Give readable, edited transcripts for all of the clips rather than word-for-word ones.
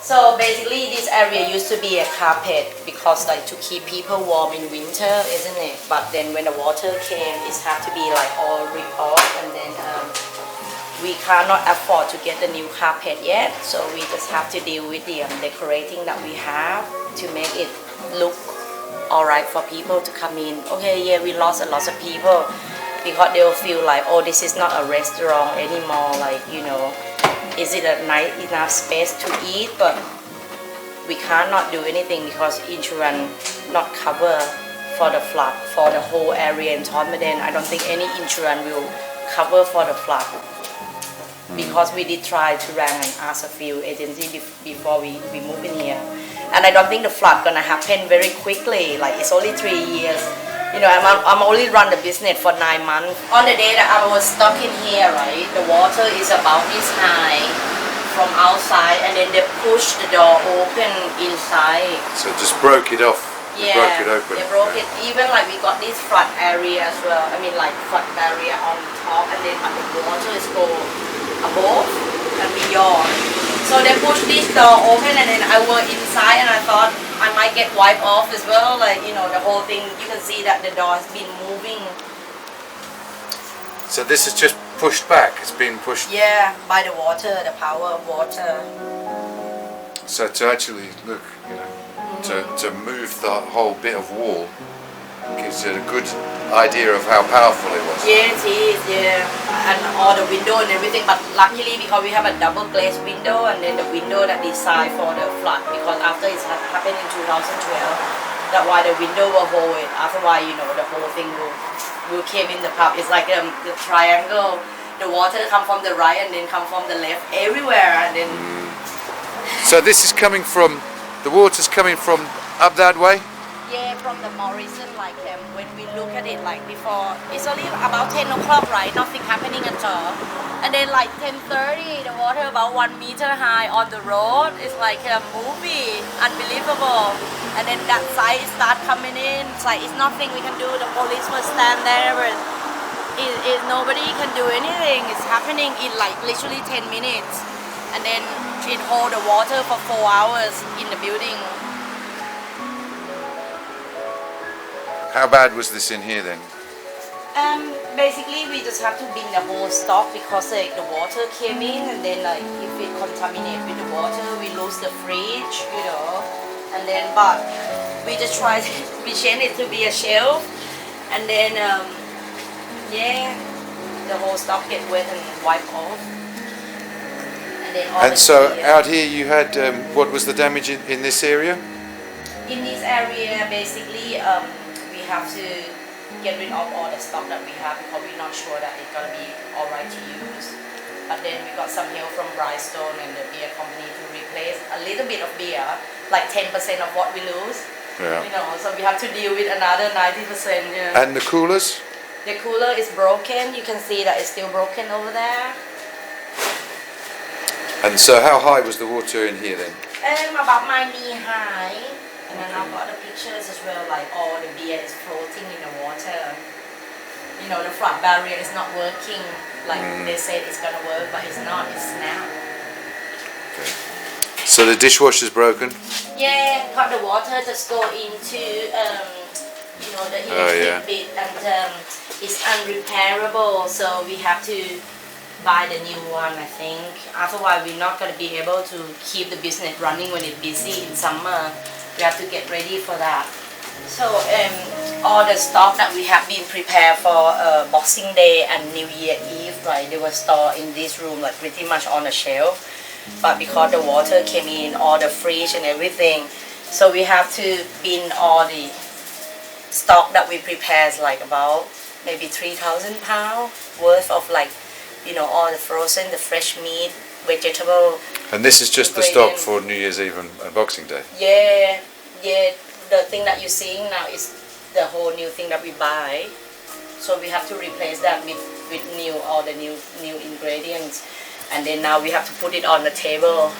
So basically this area used to be a carpet because like to keep people warm in winter, isn't it? But then when the water came, it had to be like all ripped off, and then we cannot afford to get the new carpet yet. So we just have to deal with the decorating that we have to make it look alright for people to come in. Okay, yeah, we lost a lot of people because they'll feel like, oh, this is not a restaurant anymore, like, you know, is it a nice enough space to eat? But we cannot do anything because insurance not cover for the flood for the whole area in Todmorden. I don't think any insurance will cover for the flood because we did try to rank and ask a few agencies before we move in here, and I don't think the flood gonna happen very quickly. Like it's only 3 years. You know, I'm only run the business for 9 months. On the day that I was stuck in here, right, the water is about this high from outside, and then they pushed the door open inside. So just broke it off. Yeah, broke it open. They broke it. Even like we got this flood area as well. I mean, like flood barrier on top, and then the water is go above and beyond. So they pushed this door open, and then I was inside, and I thought I might get wiped off as well. Like, you know, the whole thing, you can see that the door has been moving. So this is just pushed back, it's been pushed? Yeah, by the water, the power of water. So to actually, look, you know, to move the whole bit of wall gives you a good idea of how powerful it was. Yeah, it is, yeah. And all the window and everything, but luckily because we have a double glazed window, and then the window that designed for the flood, because after it happened in 2012, that's why the window will hold it. Otherwise, you know, the whole thing will cave in the pub. It's like the triangle. The water come from the right and then come from the left, everywhere, and then. So this is coming from, the water's coming from up that way? Yeah, from the Morrison, like when we look at it like before, it's only about 10 o'clock, right? Nothing happening at all. And then like 10:30, the water about 1 meter high on the road. It's like a movie, unbelievable. And then that side start coming in. It's like it's nothing we can do. The police will stand there, but nobody can do anything. It's happening in like literally 10 minutes. And then it hold the water for 4 hours in the building. How bad was this in here then? Basically we just have to bin the whole stock because like the water came in, and then like if it contaminate with the water, we lose the fridge, you know. And then but we just try to we change it to be a shelf, and then yeah, the whole stock get wet and wiped off. And so out here you had what was the damage in this area? In this area, basically, we have to get rid of all the stock that we have because we're not sure that it's gonna be alright to use. But then we got some help from Brightstone and the beer company to replace a little bit of beer, like 10% of what we lose. Yeah. You know, so we have to deal with another 90%. Yeah. And the coolers? The cooler is broken. You can see that it's still broken over there. And so how high was the water in here then? About my knee high. And then I've got the pictures as well, like all the beer is floating in the water. You know, the flood barrier is not working like they said it's gonna work, but it's not, it's snapped. Okay. So the dishwasher's broken? Yeah, because the water just go into, you know, the electric bit, and it's unrepairable, so we have to buy the new one, I think. Otherwise, we're not going to be able to keep the business running when it's busy in summer. We have to get ready for that. So all the stock that we have been prepared for Boxing Day and New Year Eve, right, they were stored in this room, like pretty much on the shelf. But because the water came in, all the fridge and everything, so we have to bin all the stock that we prepared, like about maybe 3,000 pounds worth of, like, you know, all the frozen, the fresh meat, vegetable. And this is just the stock for New Year's Eve and Boxing Day? Yeah, yeah. The thing that you're seeing now is the whole new thing that we buy. So we have to replace that with all the new ingredients. And then now we have to put it on the table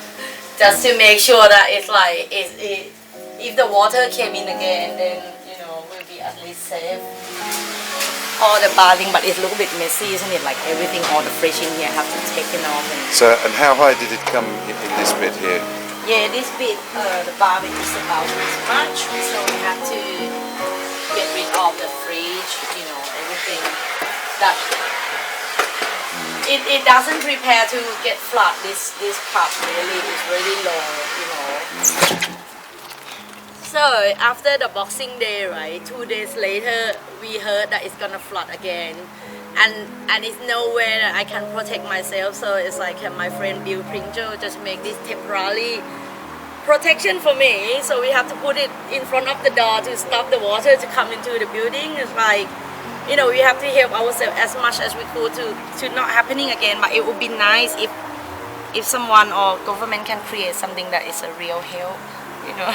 just to make sure that it's like, if the water came in again, then, you know, we'll be at least safe. All the bathing, but it's a little bit messy, isn't it? Like everything, all the fridge in here have to take it off. So, and how high did it come in this bit here? Yeah, this bit, the barbie is about this much, so we have to get rid of the fridge, you know, everything that it doesn't prepare to get flood. This part really is really low, you know. So after the Boxing Day, right, 2 days later, we heard that it's gonna flood again, and it's nowhere that I can protect myself. So it's like my friend Bill Pringle just make this temporary protection for me. So we have to put it in front of the door to stop the water to come into the building. It's like, you know, we have to help ourselves as much as we could to not happening again. But it would be nice if someone or government can create something that is a real help, you know.